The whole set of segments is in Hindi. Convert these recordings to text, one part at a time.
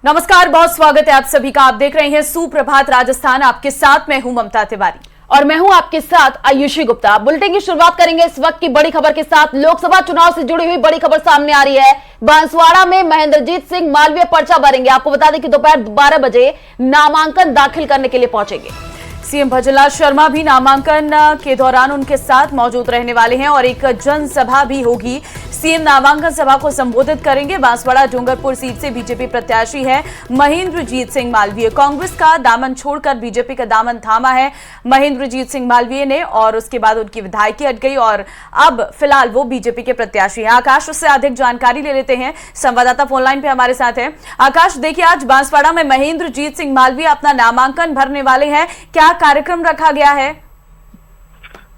नमस्कार, बहुत स्वागत है आप सभी का। आप देख रहे हैं सुप्रभात राजस्थान। आपके साथ मैं हूं ममता तिवारी और मैं हूं आपके साथ आयुषी गुप्ता। बुलेटिन की शुरुआत करेंगे इस वक्त की बड़ी खबर के साथ। लोकसभा चुनाव से जुड़ी हुई बड़ी खबर सामने आ रही है। बांसवाड़ा में महेंद्रजीत सिंह मालवीय पर्चा भरेंगे। आपको बता दें कि दोपहर 12 बजे नामांकन दाखिल करने के लिए पहुंचेंगे। सीएम भजनलाल शर्मा भी नामांकन के दौरान उनके साथ मौजूद रहने वाले हैं और एक जनसभा भी होगी। सीएम नामांकन सभा को संबोधित करेंगे। बांसवाड़ा डूंगरपुर सीट से बीजेपी प्रत्याशी है महेंद्रजीत सिंह मालवीय। कांग्रेस का दामन छोड़कर बीजेपी का दामन थामा है महेंद्रजीत सिंह मालवीय ने और उसके बाद उनकी विधायकी हट गई और अब फिलहाल वो बीजेपी के प्रत्याशी हैं। आकाश, उससे अधिक जानकारी ले लेते हैं। संवाददाता फोनलाइन पे हमारे साथ है। आकाश, देखिए आज बांसवाड़ा में महेंद्रजीत सिंह मालवीय अपना नामांकन भरने वाले हैं। क्या कार्यक्रम रखा गया है?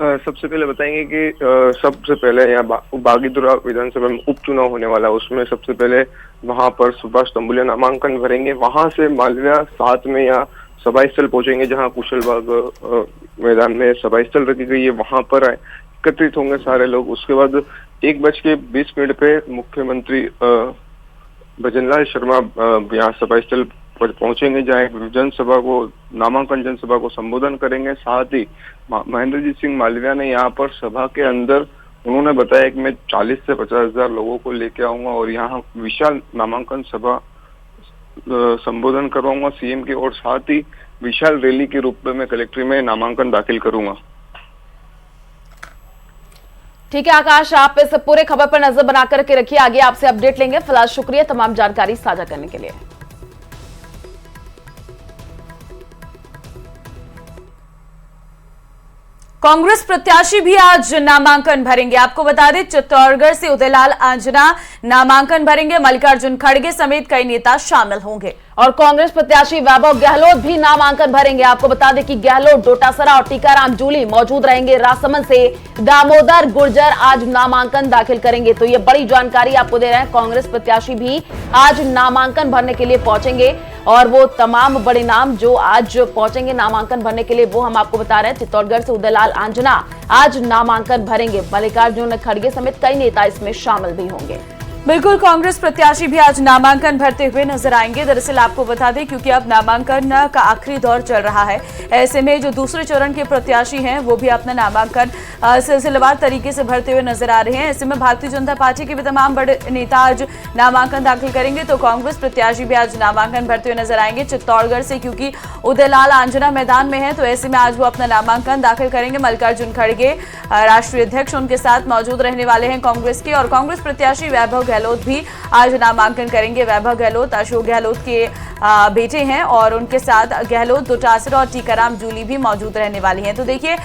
सबसे पहले बताएंगे कि सबसे पहले यहाँ बागीदुरा विधानसभा में उपचुनाव होने वाला है। उसमें सबसे पहले वहां पर सुभाष तंबुलिया नामांकन भरेंगे। वहां से मालवीय साथ में यहाँ सभा स्थल पहुंचेंगे जहां कुशलबाग मैदान में सभा स्थल रखी गई है। वहां पर एकत्रित होंगे सारे लोग। उसके बाद 1:20 पे मुख्यमंत्री भजनलाल शर्मा यहाँ सभा स्थल पर पहुंचेंगे जहाँ जनसभा को नामांकन जनसभा को संबोधन करेंगे। साथ ही महेंद्रजीत सिंह मालवीय ने यहाँ पर सभा के अंदर उन्होंने बताया कि मैं 40 से 50 हजार लोगों को लेके आऊंगा और यहाँ विशाल नामांकन सभा संबोधन करवाऊंगा सीएम की और साथ ही विशाल रैली के रूप में मैं कलेक्ट्रेट में नामांकन दाखिल करूंगा। ठीक है आकाश, आप इस पूरे खबर पर नजर बनाकर के रखिए, आगे आपसे अपडेट लेंगे। फिलहाल शुक्रिया तमाम जानकारी साझा करने के लिए। कांग्रेस प्रत्याशी भी आज नामांकन भरेंगे। आपको बता दें चित्तौड़गढ़ से उदयलाल आंजना नामांकन भरेंगे। मल्लिकार्जुन खड़गे समेत कई नेता शामिल होंगे और कांग्रेस प्रत्याशी वैभव गहलोत भी नामांकन भरेंगे। आपको बता दें कि गहलोत, डोटासरा और टीकाराम जूली मौजूद रहेंगे। राजसमंद से दामोदर गुर्जर आज नामांकन दाखिल करेंगे। तो ये बड़ी जानकारी आपको दे रहे हैं। कांग्रेस प्रत्याशी भी आज नामांकन भरने के लिए पहुंचेंगे और वो तमाम बड़े नाम जो आज पहुंचेंगे नामांकन भरने के लिए वो हम आपको बता रहे हैं। चित्तौड़गढ़ से उदयलाल आंजना आज नामांकन भरेंगे। मल्लिकार्जुन खड़गे समेत कई नेता इसमें शामिल भी होंगे। बिल्कुल, कांग्रेस प्रत्याशी भी आज नामांकन भरते हुए नजर आएंगे। दरअसल आपको बता दें क्योंकि अब नामांकन का आखिरी दौर चल रहा है, ऐसे में जो दूसरे चरण के प्रत्याशी हैं वो भी अपना नामांकन सिलसिलेवार तरीके से भरते हुए नजर आ रहे हैं। ऐसे में भारतीय जनता पार्टी के भी तमाम बड़े नेता आज नामांकन दाखिल करेंगे तो कांग्रेस प्रत्याशी भी आज नामांकन भरते हुए नजर आएंगे। चित्तौड़गढ़ से क्योंकि उदयलाल आंजना मैदान में है तो ऐसे में आज वो अपना नामांकन दाखिल करेंगे। मल्लिकार्जुन खड़गे राष्ट्रीय अध्यक्ष उनके साथ मौजूद रहने वाले हैं कांग्रेस के और कांग्रेस प्रत्याशी वैभव गहलोत भी आज नामांकन करेंगे। वैभव गहलोत अशोक गहलोत के बेटे हैं और उनके साथ गहलोत, डोटासरा और टीकाराम जूली भी मौजूद रहने वाली हैं। तो देखिए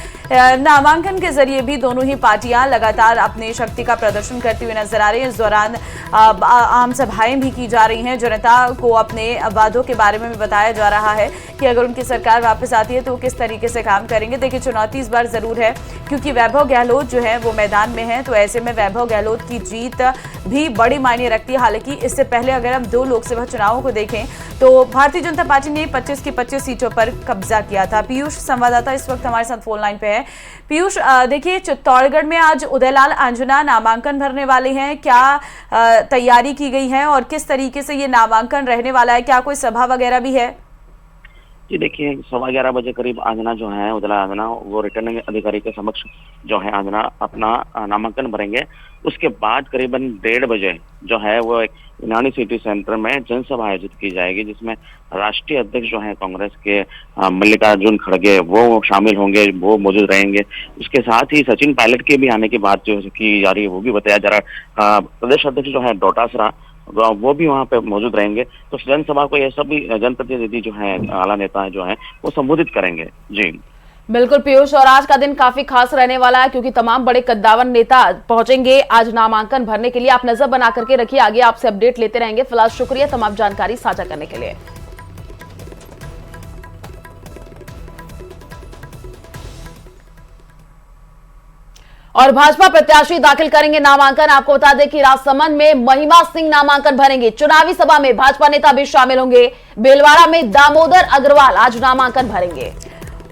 नामांकन के जरिए भी दोनों ही पार्टियां लगातार अपनी शक्ति का प्रदर्शन करती हुई नजर आ रही है। इस दौरान आम सभाएं भी की जा रही हैं। जनता को अपने वादों के बारे में भी बताया जा रहा है कि अगर उनकी सरकार वापस आती है तो किस तरीके से काम करेंगे। देखिए चुनौती इस बार जरूर है क्योंकि वैभव गहलोत जो है वो मैदान में है तो ऐसे में वैभव गहलोत की जीत भी बड़ी मायने रखती है। हालांकि इससे पहले अगर हम 2 लोकसभा चुनावों को देखें तो भारतीय जनता पार्टी ने 25 की 25 सीटों पर कब्जा किया था। पीयूष संवाददाता इस वक्त हमारे साथ फोन लाइन पे है। पीयूष, देखिए चित्तौड़गढ़ में आज उदयलाल आंजना नामांकन भरने वाले हैं। क्या तैयारी की गई है और किस तरीके से ये नामांकन रहने वाला है? क्या कोई सभा वगैरह भी है? जी देखिए 11:15 बजे करीब आंजना जो है उदयलाल आंजना वो रिटर्निंग अधिकारी के समक्ष जो है आंजना अपना नामांकन भरेंगे। उसके बाद करीबन 1:30 बजे जो है वो एक इनानी सिटी सेंटर में जनसभा आयोजित की जाएगी जिसमें राष्ट्रीय अध्यक्ष जो है कांग्रेस के मल्लिकार्जुन खड़गे वो शामिल होंगे, वो मौजूद रहेंगे। उसके साथ ही सचिन पायलट के भी आने की बात जो की जा रही है वो भी बताया जा रहा है। प्रदेश अध्यक्ष जो है डोटासरा वो भी वहाँ पे मौजूद रहेंगे। तो जनसभा को ये सभी जनप्रतिनिधि जो है आला नेता जो है वो संबोधित करेंगे। जी बिल्कुल पीयूष, और आज का दिन काफी खास रहने वाला है क्योंकि तमाम बड़े कद्दावर नेता पहुंचेंगे आज नामांकन भरने के लिए। आप नजर बना करके रखिए, आगे आपसे अपडेट लेते रहेंगे। फिलहाल शुक्रिया तमाम जानकारी साझा करने के लिए। और भाजपा प्रत्याशी दाखिल करेंगे नामांकन। आपको बता दें कि राजसमंद में महिमा सिंह नामांकन भरेंगे। चुनावी सभा में भाजपा नेता भी शामिल होंगे। बेलवाड़ा में दामोदर अग्रवाल आज नामांकन भरेंगे।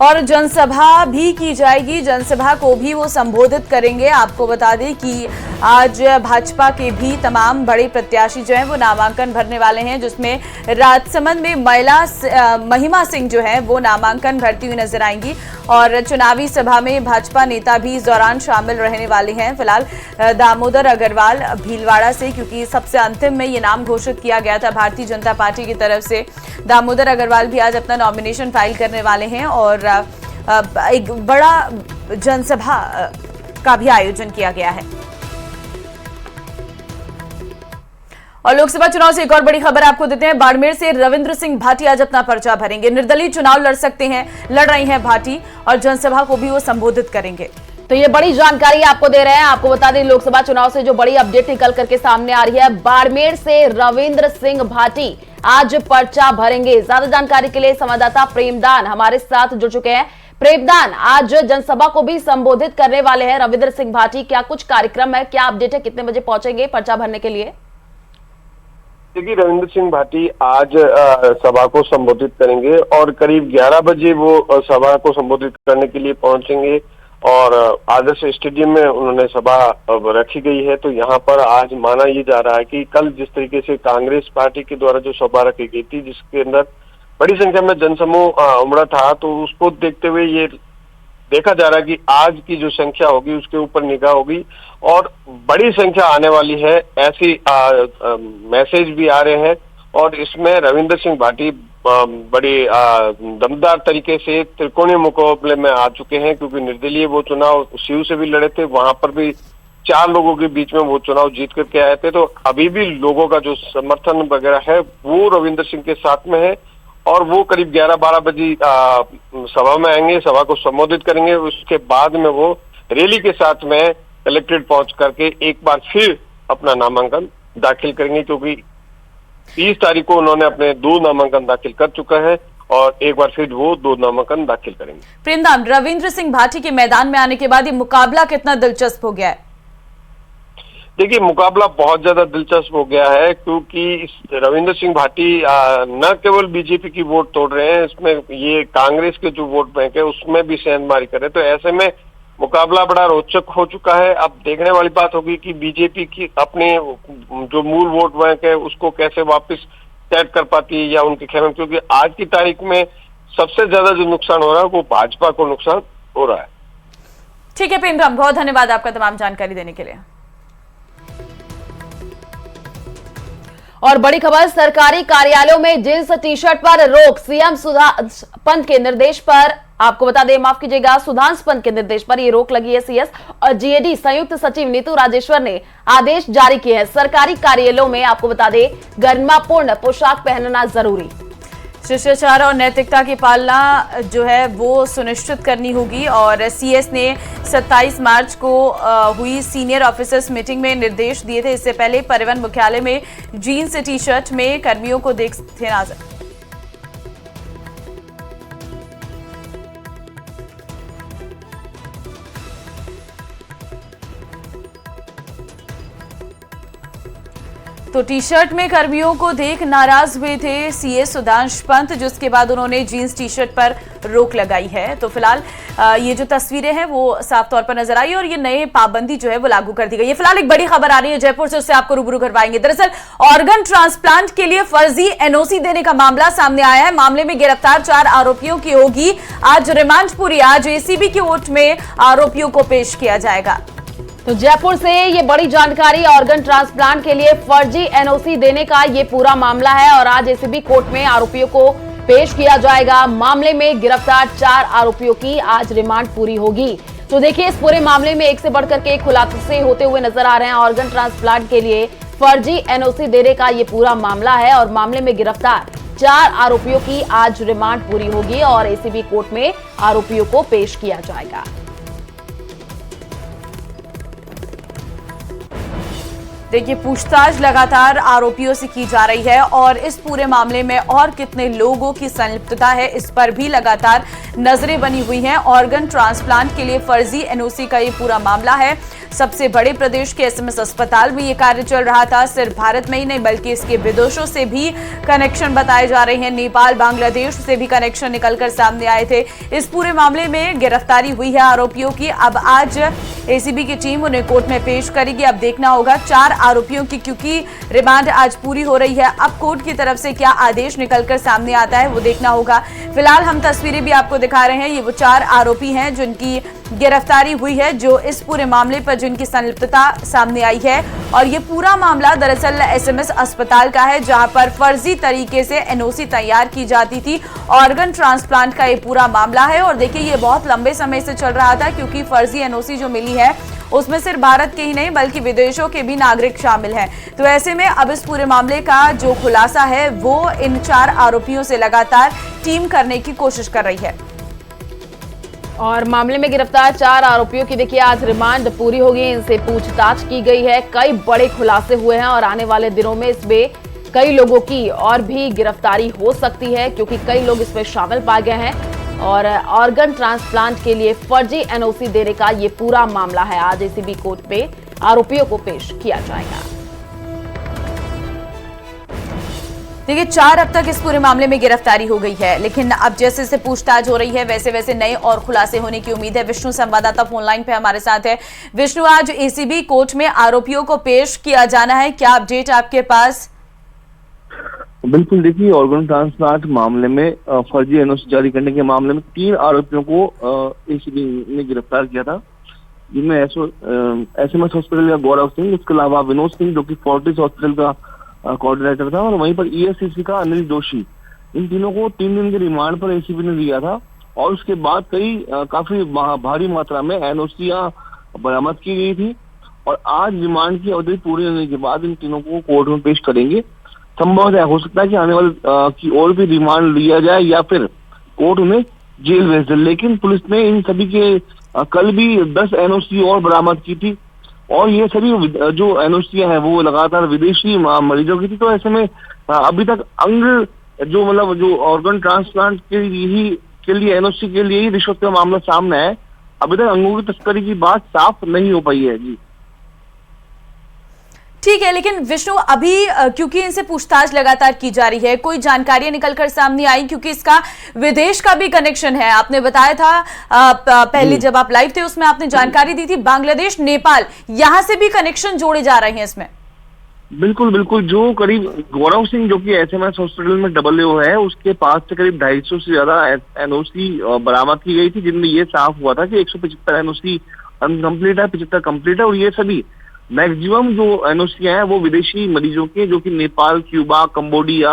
और जनसभा भी की जाएगी, जनसभा को भी वो संबोधित करेंगे। आपको बता दें कि आज भाजपा के भी तमाम बड़े प्रत्याशी जो हैं वो नामांकन भरने वाले हैं, जिसमें राजसमंद में महिमा सिंह जो है वो नामांकन भरती हुई नजर आएंगी और चुनावी सभा में भाजपा नेता भी इस दौरान शामिल रहने वाले हैं। फिलहाल दामोदर अग्रवाल भीलवाड़ा से, क्योंकि सबसे अंतिम में ये नाम घोषित किया गया था भारतीय जनता पार्टी की तरफ से, दामोदर अग्रवाल भी आज अपना नॉमिनेशन फाइल करने वाले हैं और एक बड़ा जनसभा का भी आयोजन किया गया है। और लोकसभा चुनाव से एक और बड़ी खबर आपको देते हैं। बाड़मेर से रविंद्र सिंह भाटी आज अपना पर्चा भरेंगे। निर्दलीय चुनाव लड़ रही हैं भाटी और जनसभा को भी वो संबोधित करेंगे। तो ये बड़ी जानकारी आपको दे रहे हैं। आपको बता दें लोकसभा चुनाव से जो बड़ी अपडेट निकल करके सामने आ रही है, बाड़मेर से रविंद्र सिंह भाटी आज पर्चा भरेंगे। ज्यादा जानकारी के लिए संवाददाता प्रेमदान हमारे साथ जुड़ चुके हैं। प्रेमदान, आज जनसभा को भी संबोधित करने वाले हैं रविंद्र सिंह भाटी, क्या कुछ कार्यक्रम है, क्या अपडेट है, कितने बजे पहुंचेंगे पर्चा भरने के लिए? देखिए, रविंद्र सिंह भाटी आज सभा को संबोधित करेंगे और करीब 11 बजे वो सभा को संबोधित करने के लिए पहुंचेंगे और आदर्श स्टेडियम में उन्होंने सभा रखी गई है। तो यहाँ पर आज माना ये जा रहा है कि कल जिस तरीके से कांग्रेस पार्टी के द्वारा जो सभा रखी गई थी, जिसके अंदर बड़ी संख्या में जनसमूह उमड़ा था, तो उसको देखते हुए ये देखा जा रहा है कि आज की जो संख्या होगी उसके ऊपर निगाह होगी और बड़ी संख्या आने वाली है, ऐसी मैसेज भी आ रहे हैं। और इसमें रविंद्र सिंह भाटी बड़े दमदार तरीके से त्रिकोणीय मुकाबले में आ चुके हैं, क्योंकि निर्दलीय वो चुनाव शिव से भी लड़े थे, वहां पर भी 4 लोगों के बीच में वो चुनाव जीत करके आए थे। तो अभी भी लोगों का जो समर्थन वगैरह है वो रविंद्र सिंह के साथ में है और वो करीब 11-12 बजे सभा में आएंगे, सभा को संबोधित करेंगे। उसके बाद में वो रैली के साथ में कलेक्ट्रेट पहुंच करके एक बार फिर अपना नामांकन दाखिल करेंगे, क्योंकि 30 तारीख को उन्होंने अपने 2 नामांकन दाखिल कर चुका है और एक बार फिर वो 2 नामांकन दाखिल करेंगे। प्रेमदान, रविंद्र सिंह भाटी के मैदान में आने के बाद ये मुकाबला कितना दिलचस्प हो गया है? देखिए, मुकाबला बहुत ज्यादा दिलचस्प हो गया है, क्योंकि रविंद्र सिंह भाटी न केवल बीजेपी की वोट तोड़ रहे हैं, इसमें ये कांग्रेस के जो वोट बैंक है उसमें भी सेंधमारी कर रहे हैं। तो ऐसे में मुकाबला बड़ा रोचक हो चुका है। अब देखने वाली बात होगी कि बीजेपी की अपने जो मूल वोट बैंक है उसको कैसे वापस सेट कर पाती है या उनके खेमे, क्योंकि आज की तारीख में सबसे ज्यादा जो नुकसान हो रहा है वो भाजपा को नुकसान हो रहा है। ठीक है प्रेमराम, बहुत धन्यवाद आपका तमाम जानकारी देने के लिए। और बड़ी खबर, सरकारी कार्यालयों में जींस टी शर्ट पर रोक, सीएम सुधांशु पंत के निर्देश पर, आपको बता दें, माफ कीजिएगा, सुधांशु पंत के निर्देश पर यह रोक लगी है। सीएस और जीएडी संयुक्त सचिव नीतू राजेश्वर ने आदेश जारी किए हैं। सरकारी कार्यालयों में आपको बता दें गरिमापूर्ण पोशाक पहनना जरूरी, शिष्टाचार और नैतिकता की पालना जो है वो सुनिश्चित करनी होगी। और सीएस ने 27 मार्च को हुई सीनियर ऑफिसर्स मीटिंग में निर्देश दिए थे। इससे पहले परिवहन मुख्यालय में जीन्स टी शर्ट में कर्मियों को देखते नजर। तो टी शर्ट में कर्मियों को देख नाराज हुए थे सीएस सुधांशु पंत, जिसके बाद उन्होंने जीन्स टी शर्ट पर रोक लगाई है। तो फिलहाल ये जो तस्वीरें हैं वो साफ तौर पर नजर आई और ये नई पाबंदी जो है वो लागू कर दी गई है। फिलहाल एक बड़ी खबर आ रही है जयपुर से, उससे आपको रूबरू करवाएंगे। दरअसल ऑर्गन ट्रांसप्लांट के लिए फर्जी एनओसी देने का मामला सामने आया है। मामले में गिरफ्तार 4 आरोपियों की होगी आज रिमांड पूरी। आज एसीबी की कोर्ट में आरोपियों को पेश किया जाएगा। तो जयपुर से ये बड़ी जानकारी, ऑर्गन ट्रांसप्लांट के लिए फर्जी एनओसी देने का ये पूरा मामला है और आज एसीबी कोर्ट में आरोपियों को पेश किया जाएगा। मामले में गिरफ्तार 4 आरोपियों की आज रिमांड पूरी होगी। तो देखिए, इस पूरे मामले में एक से बढ़कर के खुलासे होते हुए नजर आ रहे हैं। ऑर्गन ट्रांसप्लांट के लिए फर्जी एनओसी देने का ये पूरा मामला है और मामले में गिरफ्तार 4 आरोपियों की आज रिमांड पूरी होगी और एसीबी कोर्ट में आरोपियों को पेश किया जाएगा। देखिए, पूछताछ लगातार आरोपियों से की जा रही है और इस पूरे मामले में और कितने लोगों की संलिप्तता है इस पर भी लगातार नजरें बनी हुई हैं। ऑर्गन ट्रांसप्लांट के लिए फर्जी एनओसी का ये पूरा मामला है। सबसे बड़े प्रदेश के एसएमएस अस्पताल में ये कार्य चल रहा था। सिर्फ भारत में ही नहीं बल्कि इसके विदेशों से भी कनेक्शन बताए जा रहे हैं। नेपाल, बांग्लादेश से भी कनेक्शन निकलकर सामने आए थे। इस पूरे मामले में गिरफ्तारी हुई है आरोपियों की। अब आज एसीबी की टीम उन्हें कोर्ट में पेश करेगी। अब देखना होगा 4 आरोपियों की, क्योंकि रिमांड आज पूरी हो रही है। अब कोर्ट की तरफ से क्या आदेश निकलकर सामने आता है वो देखना होगा। फिलहाल हम तस्वीरें भी आपको दिखा रहे हैं। ये वो 4 आरोपी हैं जिनकी गिरफ्तारी हुई है, जो इस पूरे मामले पर जिनकी संलिप्तता सामने आई है। और ये पूरा मामला दरअसल एसएमएस अस्पताल का है, जहां पर फर्जी तरीके से एनओसी तैयार की जाती थी। ऑर्गन ट्रांसप्लांट का ये पूरा मामला है। और देखिए, ये बहुत लंबे समय से चल रहा था, क्योंकि फर्जी एनओसी जो मिली है उसमें सिर्फ भारत के ही नहीं बल्कि विदेशों के भी नागरिक शामिल हैं। तो ऐसे में अब इस पूरे मामले का जो खुलासा है वो इन 4 आरोपियों से लगातार टीम करने की कोशिश कर रही है। और मामले में गिरफ्तार 4 आरोपियों की देखिए आज रिमांड पूरी होगी। इनसे पूछताछ की गई है। कई बड़े खुलासे हुए हैं और आने वाले दिनों में इसमें कई लोगों की और भी गिरफ्तारी हो सकती है, क्योंकि कई लोग इसमें शामिल पाए गए हैं। और ऑर्गन ट्रांसप्लांट के लिए फर्जी एनओसी देने का ये पूरा मामला है। आज एसीबी कोर्ट में आरोपियों को पेश किया जाएगा। देखिए, 4 अब तक इस पूरे मामले में गिरफ्तारी हो गई है, लेकिन अब जैसे से पूछताछ हो रही है वैसे वैसे नए और खुलासे होने की उम्मीद है। विष्णु संवाददाता फोन लाइन पे हमारे साथ है। विष्णु, आज एसीबी कोर्ट में आरोपियों को पेश किया जाना है, क्या अपडेट आपके पास? बिल्कुल, देखिए, ऑर्गन ट्रांसप्लांट मामले में फर्जी एनओसी जारी करने के मामले में 3 आरोपियों को एसीबी ने गिरफ्तार किया था, जिनमें एसएमएस हॉस्पिटल का गौरव सिंह, उसके अलावा विनोद सिंह जो कि फोर्टिस हॉस्पिटल का कोऑर्डिनेटर था, और वहीं पर ईएससीसी का अनिल जोशी। इन तीनों को 3 दिन के रिमांड पर एसीबी ने दिया था। और उसके बाद काफी भारी मात्रा में एनओसियां बरामद की गई थी। और आज रिमांड की अवधि पूरी होने के बाद इन तीनों को कोर्ट में पेश करेंगे। संभव हो सकता है कि आने वाले की और भी रिमांड लिया जाए या फिर कोर्ट उन्हें जेल भेज दे। लेकिन पुलिस ने इन सभी के कल भी 10 एनओसी और बरामद की थी, और ये सभी जो एनओसी है वो लगातार विदेशी मरीजों की थी। तो ऐसे में अभी तक अंग जो ऑर्गन ट्रांसप्लांट के लिए एनओसी के लिए ही रिश्वत का मामला सामने है। अभी तक अंगों की तस्करी की बात साफ नहीं हो पाई है। जी ठीक है, लेकिन विष्णु, अभी क्योंकि इनसे पूछताछ लगातार की जा रही है, कोई जानकारियां निकलकर सामने आई? क्योंकि इसका विदेश का भी कनेक्शन है। आपने बताया था पहले जब आप लाइव थे उसमें आपने जानकारी दी थी, बांग्लादेश, नेपाल, यहां से भी कनेक्शन जोड़े जा रहे हैं इसमें। बिल्कुल, जो करीब गौरव सिंह जो कि एसएमएस हॉस्पिटल में डबलओ है, उसके पास से करीब 250 से ज्यादा एनओसी बरामद की गई थी, जिनमें ये साफ हुआ था कि 175 एनओसी अनकम्प्लीट है, 75 कंप्लीट है। और ये सभी मैक्सिमम जो एनओसी हैं वो विदेशी मरीजों के, जो कि नेपाल, क्यूबा, कंबोडिया,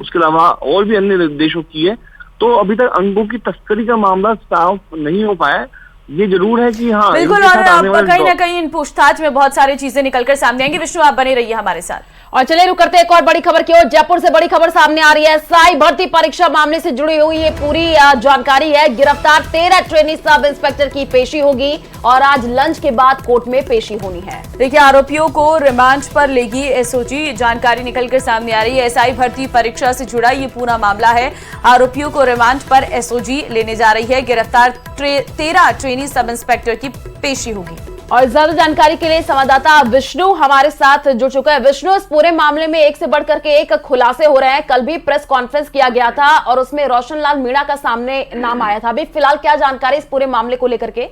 उसके अलावा और भी अन्य देशों की है। तो अभी तक अंगों की तस्करी का मामला साफ नहीं हो पाया। ये जरूर है कि हाँ, बिल्कुल, और कहीं ना कहीं इन पूछताछ में बहुत सारी चीजें निकलकर सामने आएंगी। विष्णु, आप बने रहिए हमारे साथ। और चलिए रुक करते हैं एक और बड़ी खबर की ओर। जयपुर से बड़ी खबर सामने आ रही है। एसआई भर्ती परीक्षा मामले से जुड़ी हुई ये पूरी जानकारी है। गिरफ्तार 13 ट्रेनी सब इंस्पेक्टर की पेशी होगी और आज लंच के बाद कोर्ट में पेशी होनी है। देखिए, आरोपियों को रिमांड पर लेगी एसओजी, जानकारी निकलकर सामने आ रही है। एसआई भर्ती परीक्षा से जुड़ा ये पूरा मामला है। आरोपियों को रिमांड पर एसओजी लेने जा रही है। गिरफ्तार 13 ट्रेनी सब इंस्पेक्टर की पेशी होगी। और ज्यादा जानकारी के लिए संवाददाता विष्णु हमारे साथ जुड़ चुका है। विष्णु, इस पूरे मामले में एक से बढ़कर के एक खुलासे हो रहे हैं। कल भी प्रेस कॉन्फ्रेंस किया गया था और उसमें रोशन लाल मीणा का सामने नाम आया था। अभी फिलहाल क्या जानकारी इस पूरे मामले को लेकर के?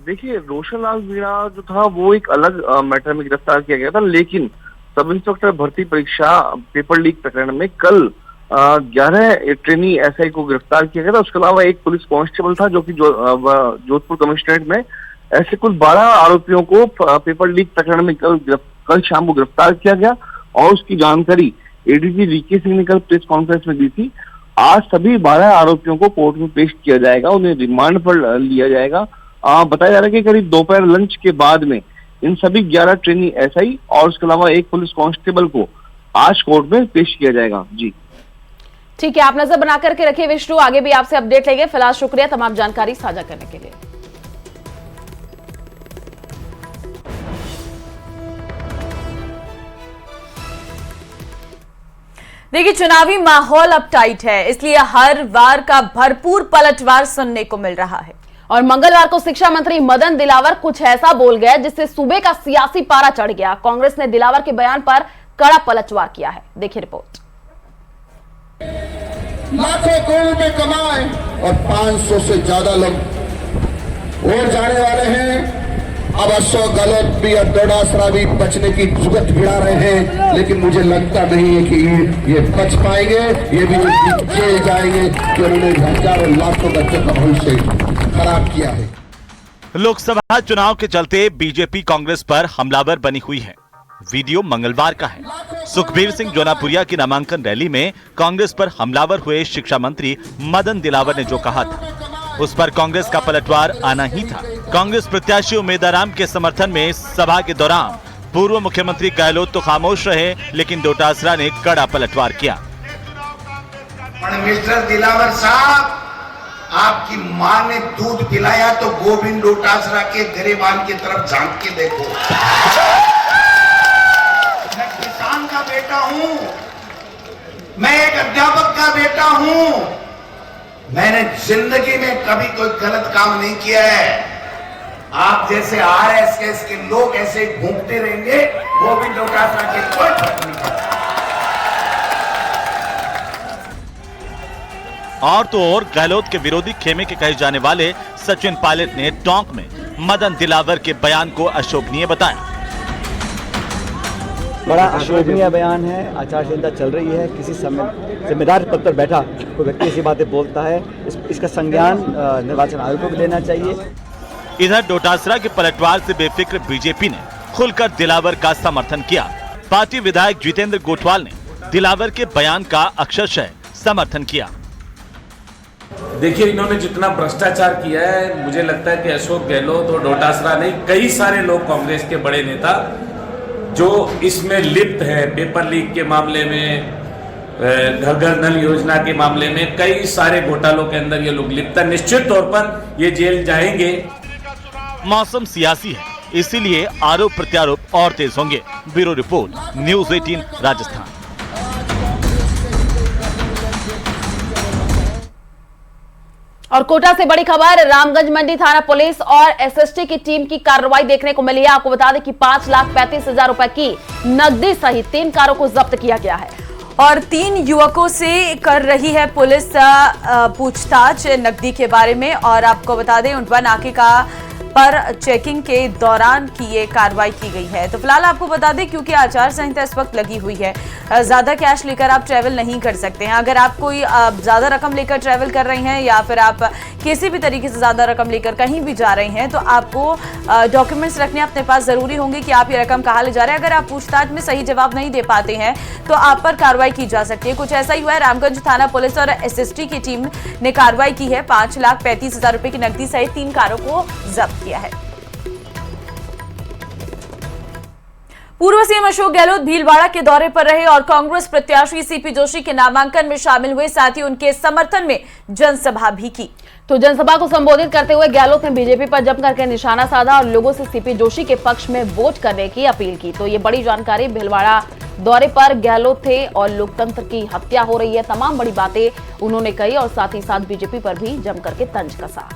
देखिए, रोशन लाल मीणा जो था वो एक अलग मैटर में गिरफ्तार किया गया था, लेकिन सब इंस्पेक्टर भर्ती परीक्षा पेपर लीक प्रकरण में कल 11 ट्रेनी एसआई को गिरफ्तार किया गया था। उसके अलावा एक पुलिस कांस्टेबल था जो कि जोधपुर कमिश्नरेट में। ऐसे कुल 12 आरोपियों को पेपर लीक प्रकरण में कल शाम को गिरफ्तार किया गया और उसकी जानकारी एडीजी वीके सिंह ने कल प्रेस कॉन्फ्रेंस में दी थी। आज सभी 12 आरोपियों को कोर्ट में पेश किया जाएगा, उन्हें रिमांड पर लिया जाएगा। बताया जा रहा है कि करीब दोपहर लंच के बाद में इन सभी 11 ट्रेनी एसआई और उसके अलावा एक पुलिस कांस्टेबल को आज कोर्ट में पेश किया जाएगा। जी ठीक है, आप नजर बना करके रखिए विष्णु, आगे भी आपसे अपडेट लेंगे। फिलहाल शुक्रिया तमाम जानकारी साझा करने के लिए। देखिए, चुनावी माहौल अब टाइट है, इसलिए हर वार का भरपूर पलटवार सुनने को मिल रहा है। और मंगलवार को शिक्षा मंत्री मदन दिलावर कुछ ऐसा बोल गए जिससे सूबे का सियासी पारा चढ़ गया। कांग्रेस ने दिलावर के बयान पर कड़ा पलटवार किया है। देखिए रिपोर्ट। लाखों करोड़ रुपए कमाए और 500 से ज्यादा लोग और जाने वाले हैं। अब अशोक गहलोत भी और डोटासरा भी बचने की जुगत भिड़ा रहे हैं, लेकिन मुझे लगता नहीं है कि ये बच पाएंगे। ये भी जेल जाएंगे कि उन्होंने हजारों लाखों बच्चों का भविष्य खराब किया है। लोकसभा चुनाव के चलते बीजेपी कांग्रेस पर हमलावर बनी हुई है। वीडियो मंगलवार का है। सुखबीर सिंह जोनापुरिया की नामांकन रैली में कांग्रेस पर हमलावर हुए शिक्षा मंत्री मदन दिलावर ने जो कहा था उस पर कांग्रेस का पलटवार आना ही था। कांग्रेस प्रत्याशी उम्मीदवार के समर्थन में सभा के दौरान पूर्व मुख्यमंत्री गहलोत तो खामोश रहे, लेकिन डोटासरा ने कड़ा पलटवार किया। मिस्टर दिलावर साहब, आपकी मां ने दूध पिलाया तो गोविंद डोटासरा के गिरेबान की तरफ झांक के देखो। मैं किसान का बेटा हूं, मैं एक अध्यापक का बेटा हूं। मैंने जिंदगी में कभी कोई गलत काम नहीं किया है। आप जैसे आरएसएस के लोग ऐसे घूमते रहेंगे, गोविंद डोटासरा के कोई फर्क नहीं पड़ता। और तो और गहलोत के विरोधी खेमे के कहे जाने वाले सचिन पायलट ने टोंक में मदन दिलावर के बयान को अशोभनीय बताया। बड़ा अशोभनीय बयान है। आचार संहिता चल रही है, किसी समय जिम्मेदार पद पर बैठा कोई व्यक्ति ऐसी बातें बोलता है, इसका संज्ञान निर्वाचन आयोग को भी लेना चाहिए। इधर डोटासरा के पलटवार से बेफिक्र बीजेपी ने खुलकर दिलावर का समर्थन किया। पार्टी विधायक जितेंद्र गोठवाल ने दिलावर के बयान का अक्षरशः समर्थन किया। देखिए, इन्होंने जितना भ्रष्टाचार किया है, मुझे लगता है कि अशोक गहलोत और डोटासरा नहीं, कई सारे लोग कांग्रेस के बड़े नेता जो इसमें लिप्त है, पेपर लीक के मामले में, घर घर नल योजना के मामले में, कई सारे घोटालों के अंदर ये लोग लिप्त है। निश्चित तौर पर ये जेल जाएंगे। मौसम सियासी है, इसीलिए आरोप प्रत्यारोप और तेज होंगे। Bureau report, news 18 Rajasthan. और कोटा से बड़ी खबर, रामगंज मंडी थाना पुलिस और एसएसटी की टीम की कार्रवाई देखने को मिली है। आपको बता दें कि 5,35,000 रुपए की नकदी सहित 3 कारों को जब्त किया गया है और 3 युवकों से कर रही है पुलिस पूछताछ नकदी के बारे में। और आपको बता दें उंटवा नाके का पर चेकिंग के दौरान की ये कार्रवाई की गई है। तो फिलहाल आपको बता दें क्योंकि आचार संहिता इस वक्त लगी हुई है, ज्यादा कैश लेकर आप ट्रैवल नहीं कर सकते हैं। अगर आप कोई ज्यादा रकम लेकर ट्रैवल कर रहे हैं या फिर आप किसी भी तरीके से ज्यादा रकम लेकर कहीं भी जा रहे हैं तो आपको डॉक्यूमेंट्स रखने अपने पास जरूरी होंगे कि आप ये रकम कहाँ ले जा रहे हैं। अगर आप पूछताछ में सही जवाब नहीं दे पाते हैं तो आप पर कार्रवाई की जा सकती है। कुछ ऐसा ही हुआ है। रामगंज थाना पुलिस और एसएसटी की टीम ने कार्रवाई की है। 5,35,000 रुपए की नकदी सहित 3 कारों को जब्त किया है। पूर्व सीएम अशोक गहलोत भीलवाड़ा के दौरे पर रहे और कांग्रेस प्रत्याशी सीपी जोशी के नामांकन में शामिल हुए, साथ ही उनके समर्थन में जनसभा भी की। तो जनसभा को संबोधित करते हुए गहलोत ने बीजेपी पर जमकर के निशाना साधा और लोगों से सीपी जोशी के पक्ष में वोट करने की अपील की। तो ये बड़ी जानकारी, भीलवाड़ा दौरे पर गहलोत थे और लोकतंत्र की हत्या हो रही है, तमाम बड़ी बातें उन्होंने कही और साथ ही साथ बीजेपी पर भी जमकर के तंज कसा।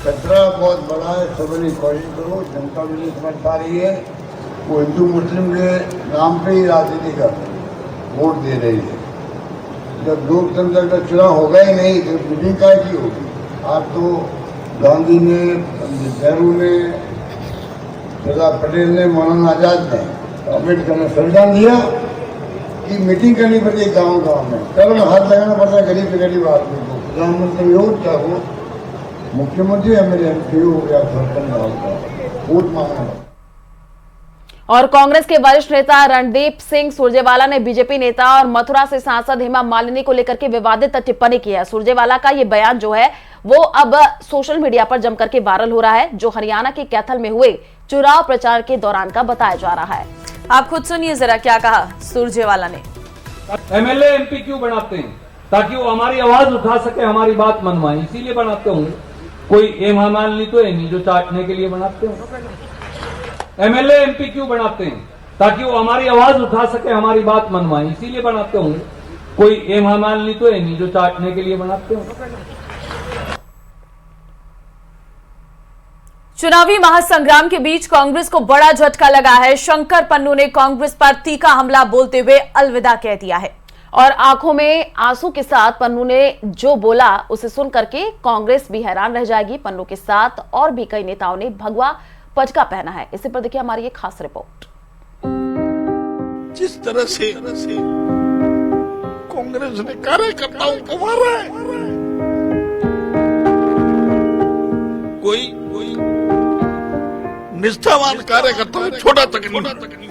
खतरा बहुत बड़ा है, सबने कोशिश करो, जनता भी नहीं समझ पा रही है। वो हिंदू मुस्लिम के नाम पे ही राजनीति का वोट दे रही है। जब लोकतंत्र का चुनाव होगा ही नहीं तो मीटिंग काय की होगी। आज तो गांधी ने, नेहरू ने, सरदार पटेल ने, मौलाना आजाद ने, अम्बेडकर ने संविधान दिया कि मीटिंग करनी पड़ती है गाँव-गाँव में, कल हाथ लगाना पड़ता है गरीब से गरीब आदमी को। प्रधानमंत्री हो क्या हो, मुख्यमंत्री एमएलए एमपी हो या सरपंच वोट मांगना। और कांग्रेस के वरिष्ठ नेता रणदीप सिंह सुरजेवाला ने बीजेपी नेता और मथुरा से सांसद हेमा मालिनी को लेकर के विवादित टिप्पणी की है। सुरजेवाला का ये बयान जो है वो अब सोशल मीडिया पर जमकर के वायरल हो रहा है, जो हरियाणा के कैथल में हुए चुनाव प्रचार के दौरान का बताया जा रहा है। आप खुद सुनिए जरा क्या कहा सुरजेवाला ने। एमएलए एमपी क्यों बनाते हैं? ताकि वो हमारी आवाज उठा सके, हमारी बात मनवाए, इसीलिए बनाते होंगे। कोई हेमा मालिनी तो है नहीं जो चाटने के लिए बनाते हो। एमएलए एमपी क्यों बनाते हैं? ताकि वो हमारी आवाज उठा सके, हमारी बात मनवाए, इसीलिए बनाते होंगे। कोई हेमा मालिनी तो है नहीं जो चाटने के लिए बनाते हो। चुनावी महासंग्राम के बीच कांग्रेस को बड़ा झटका लगा है। शंकर पन्नू ने कांग्रेस पर तीखा हमला बोलते हुए अलविदा कह दिया है और आंखों में आंसू के साथ पन्नू ने जो बोला उसे सुन करके कांग्रेस भी हैरान रह जाएगी। पन्नू के साथ और भी कई नेताओं ने भगवा पटका पहना है। इसी पर देखिए हमारी एक खास रिपोर्ट। जिस तरह से कांग्रेस ने कार्यकर्ताओं को मारा है, कोई निष्ठावान कार्यकर्ता छोटा तक नहीं,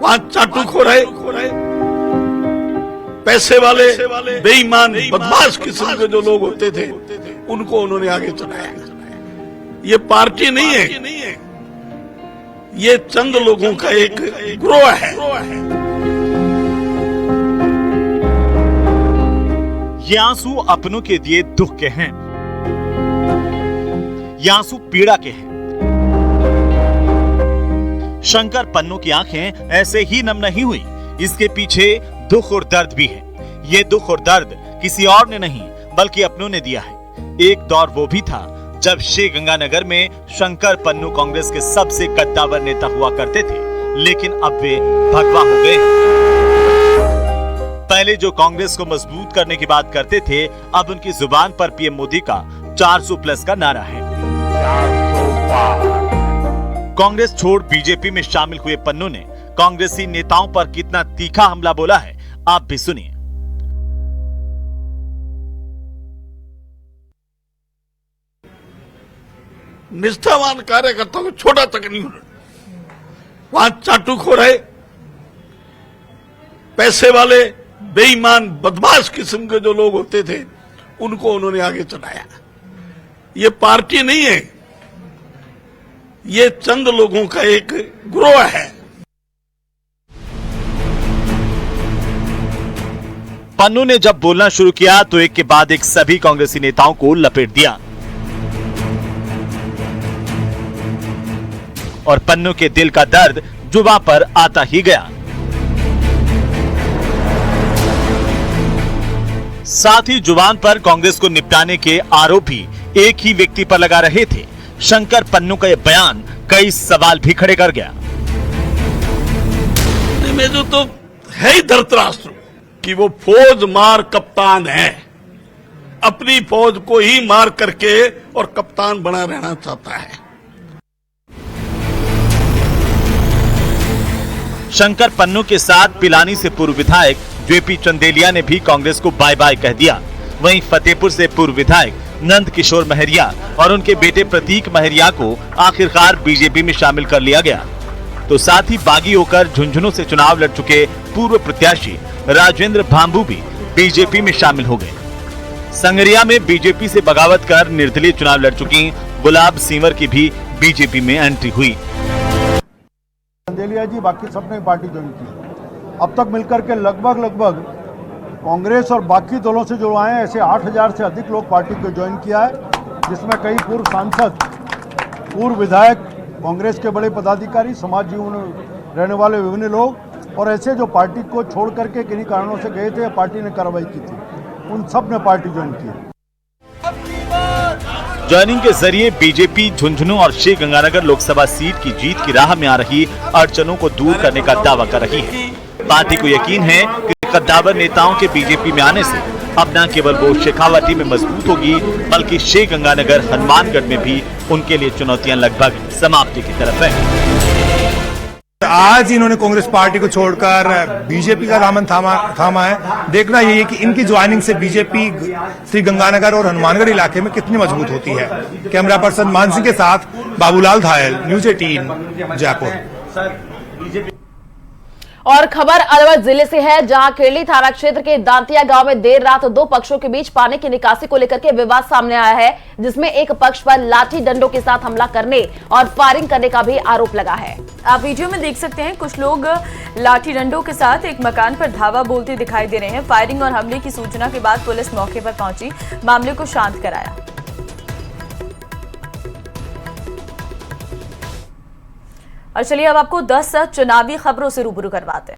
वहां चाटू खो रहे, पैसे वाले बेईमान बदमाश किस्म के जो लोग होते थे उनको उन्होंने आगे चलाया। ये पार्टी नहीं है, ये चंद लोगों का एक ग्रोह है। ये आंसू अपनों के दिए दुख के हैं, ये आंसू पीड़ा के हैं। शंकर पन्नू की आंखें ऐसे ही नम नहीं हुई, इसके पीछे दुख और दर्द भी है। ये दुख और दर्द किसी और ने नहीं बल्कि अपनों ने दिया है। एक दौर वो भी था जब श्रीगंगानगर में शंकर पन्नू कांग्रेस के सबसे कद्दावर नेता हुआ करते थे, लेकिन अब वे भगवा हो गए। पहले जो कांग्रेस को मजबूत करने की बात करते थे, अब उनकी जुबान पर पीएम मोदी का 400+ का नारा है। कांग्रेस छोड़ बीजेपी में शामिल हुए पन्नू ने कांग्रेसी नेताओं पर कितना तीखा हमला बोला है, आप भी सुनिए। निष्ठावान कार्यकर्ता को छोटा तक नहीं, वहां चाटू खो रहे, पैसे वाले बेईमान बदमाश किस्म के जो लोग होते थे उनको उन्होंने आगे चलाया। ये पार्टी नहीं है, ये चंद लोगों का एक ग्रोह है। पन्नू ने जब बोलना शुरू किया तो एक के बाद एक सभी कांग्रेसी नेताओं को लपेट दिया और पन्नू के दिल का दर्द जुबान पर आता ही गया। साथ ही जुबान पर कांग्रेस को निपटाने के आरोप भी एक ही व्यक्ति पर लगा रहे थे। शंकर पन्नू का यह बयान कई सवाल भी खड़े कर गया। में जो तो है ही धृतराष्ट्र कि वो फौज मार कप्तान है, अपनी फौज को ही मार करके और कप्तान बना रहना चाहता है। शंकर पन्नू के साथ पिलानी से पूर्व विधायक जेपी चंदेलिया ने भी कांग्रेस को बाय बाय कह दिया। वहीं फतेहपुर से पूर्व विधायक नंद किशोर महरिया और उनके बेटे प्रतीक महरिया को आखिरकार बीजेपी में शामिल कर लिया गया। तो साथ ही बागी होकर झुंझुनू से चुनाव लड़ चुके पूर्व प्रत्याशी राजेंद्र भांबू भी बीजेपी में शामिल हो गए। संगरिया में बीजेपी से बगावत कर निर्दलीय चुनाव लड़ चुकी गुलाब सिंवर की भी बीजेपी में एंट्री हुई। चंदेलिया जी बाकी सबने पार्टी ज्वाइन की। अब तक मिलकर के लगभग कांग्रेस और बाकी दलों से जो आए ऐसे 8000 से अधिक लोग पार्टी को ज्वाइन किया है, जिसमें कई पूर्व सांसद, पूर्व विधायक, कांग्रेस के बड़े पदाधिकारी, समाज जीवन रहने वाले विभिन्न लोग और ऐसे जो पार्टी को छोड़ करके किन्हीं कारणों से गए थे, पार्टी ने कार्रवाई की थी, उन सब ने पार्टी ज्वाइन की। ज्वाइनिंग के जरिए बीजेपी झुंझुनू और श्रीगंगानगर लोकसभा सीट की जीत की राह में आ रही अड़चनों को दूर करने का दावा कर रही है। पार्टी को यकीन है कि कद्दावर नेताओं के बीजेपी में आने से अब न केवल वो शेखावटी में मजबूत होगी, बल्कि श्रीगंगानगर, हनुमानगढ़ में भी उनके लिए चुनौतियां लगभग समाप्ति की तरफ है। आज इन्होंने कांग्रेस पार्टी को छोड़कर बीजेपी का दामन थामा है। देखना यही है कि इनकी ज्वाइनिंग से बीजेपी श्रीगंगानगर और हनुमानगढ़ इलाके में कितनी मजबूत होती है। कैमरा पर्सन मानसिंह के साथ बाबूलाल धायल, न्यूज 18 जयपुर। और खबर अलवर जिले से है, जहां केरली थाना क्षेत्र के दांतिया गांव में देर रात दो पक्षों के बीच पानी की निकासी को लेकर के विवाद सामने आया है, जिसमें एक पक्ष पर लाठी डंडों के साथ हमला करने और फायरिंग करने का भी आरोप लगा है। आप वीडियो में देख सकते हैं, कुछ लोग लाठी डंडों के साथ एक मकान पर धावा बोलते दिखाई दे रहे हैं। फायरिंग और हमले की सूचना के बाद पुलिस मौके पर पहुंची, मामले को शांत कराया। और चलिए अब आपको 10 चुनावी खबरों से रूबरू करवाते हैं।